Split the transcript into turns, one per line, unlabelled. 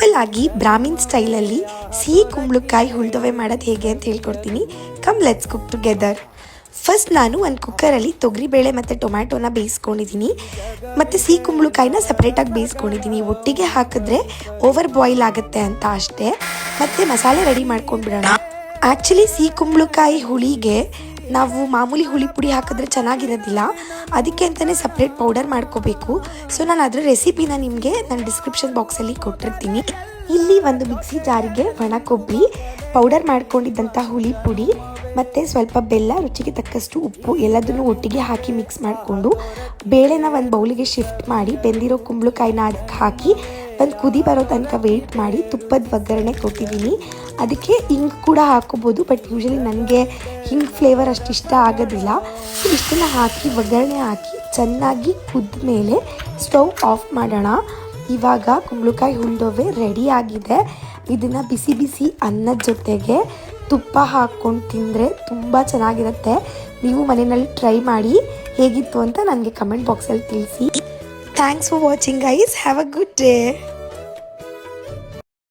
Simple ಆಗಿ Brahmin ಸ್ಟೈಲಲ್ಲಿ ಸಿಹಿ ಕುಂಬಳಕಾಯಿ ಹುಳಿದೋವೆ ಮಾಡೋದು ಹೇಗೆ ಅಂತ ಹೇಳ್ಕೊಡ್ತೀನಿ. Come let's cook together. First ನಾನು ಒಂದು ಕುಕ್ಕರಲ್ಲಿ ತೊಗರಿಬೇಳೆ ಮತ್ತು ಟೊಮ್ಯಾಟೋನ ಬೇಯಿಸ್ಕೊಂಡಿದ್ದೀನಿ ಮತ್ತು ಸಿಹಿ ಕುಂಬಳಕಾಯಿನ ಸಪ್ರೇಟಾಗಿ ಬೇಯಿಸ್ಕೊಂಡಿದ್ದೀನಿ. ಒಟ್ಟಿಗೆ ಹಾಕಿದ್ರೆ ಓವರ್ ಬಾಯ್ಲ್ ಆಗುತ್ತೆ ಅಂತ ಅಷ್ಟೇ. ಮತ್ತು ಮಸಾಲೆ ರೆಡಿ ಮಾಡ್ಕೊಂಡ್ಬಿಡೋಣ. ಆ್ಯಕ್ಚುಲಿ ಸಿಹಿ ಕುಂಬಳಕಾಯಿ ಹುಳಿಗೆ ನಾವು ಮಾಮೂಲಿ ಹುಳಿ ಪುಡಿ ಹಾಕಿದ್ರೆ ಚೆನ್ನಾಗಿರೋದಿಲ್ಲ, ಅದಕ್ಕೆ ಅಂತಲೇ ಸಪ್ರೇಟ್ ಪೌಡರ್ ಮಾಡ್ಕೋಬೇಕು. ಸೊ ನಾನು ಅದರ ರೆಸಿಪಿನ ನಿಮಗೆ ನಾನು ಡಿಸ್ಕ್ರಿಪ್ಷನ್ ಬಾಕ್ಸಲ್ಲಿ ಕೊಟ್ಟಿರ್ತೀನಿ. ಇಲ್ಲಿ ಒಂದು ಮಿಕ್ಸಿ ಜಾರಿಗೆ ಒಣ ಕೊಬ್ಬರಿ, ಪೌಡರ್ ಮಾಡ್ಕೊಂಡಿದ್ದಂಥ ಹುಳಿ ಪುಡಿ ಮತ್ತು ಸ್ವಲ್ಪ ಬೆಲ್ಲ, ರುಚಿಗೆ ತಕ್ಕಷ್ಟು ಉಪ್ಪು ಎಲ್ಲದನ್ನು ಒಟ್ಟಿಗೆ ಹಾಕಿ ಮಿಕ್ಸ್ ಮಾಡಿಕೊಂಡು ಬೇಳೆನ ಒಂದು ಬೌಲಿಗೆ ಶಿಫ್ಟ್ ಮಾಡಿ ಬೆಂದಿರೋ ಕುಂಬಳಕಾಯಿನ ಅದಕ್ಕೆ ಹಾಕಿ ಒಂದು ಕುದಿ ಬರೋ ತನಕ ವೆಯ್ಟ್ ಮಾಡಿ ತುಪ್ಪದ ಒಗ್ಗರಣೆ ಕೊಟ್ಟಿದ್ದೀನಿ. ಅದಕ್ಕೆ ಹಿಂಗೆ ಕೂಡ ಹಾಕೋಬೋದು, ಬಟ್ ಯೂಶಲಿ ನನಗೆ ಹಿಂಗೆ ಫ್ಲೇವರ್ ಅಷ್ಟು ಇಷ್ಟ ಆಗೋದಿಲ್ಲ. ಸೊ ಇಷ್ಟನ್ನು ಹಾಕಿ ಒಗ್ಗರಣೆ ಹಾಕಿ ಚೆನ್ನಾಗಿ ಕುದ್ದ ಮೇಲೆ ಸ್ಟವ್ ಆಫ್ ಮಾಡೋಣ. ಇವಾಗ ಕುಂಬಳಕಾಯಿ ಹುಳಿದೋವೆ ರೆಡಿ ಆಗಿದೆ. ಇದನ್ನು ಬಿಸಿ ಬಿಸಿ ಅನ್ನದ ಜೊತೆಗೆ ತುಪ್ಪ ಹಾಕ್ಕೊಂಡು ತಿಂದರೆ ತುಂಬ ಚೆನ್ನಾಗಿರುತ್ತೆ. ನೀವು ಮನೆಯಲ್ಲಿ ಟ್ರೈ ಮಾಡಿ ಹೇಗಿತ್ತು ಅಂತ ನನಗೆ ಕಮೆಂಟ್ ಬಾಕ್ಸಲ್ಲಿ ತಿಳಿಸಿ. Thanks for watching guys. Have a good day.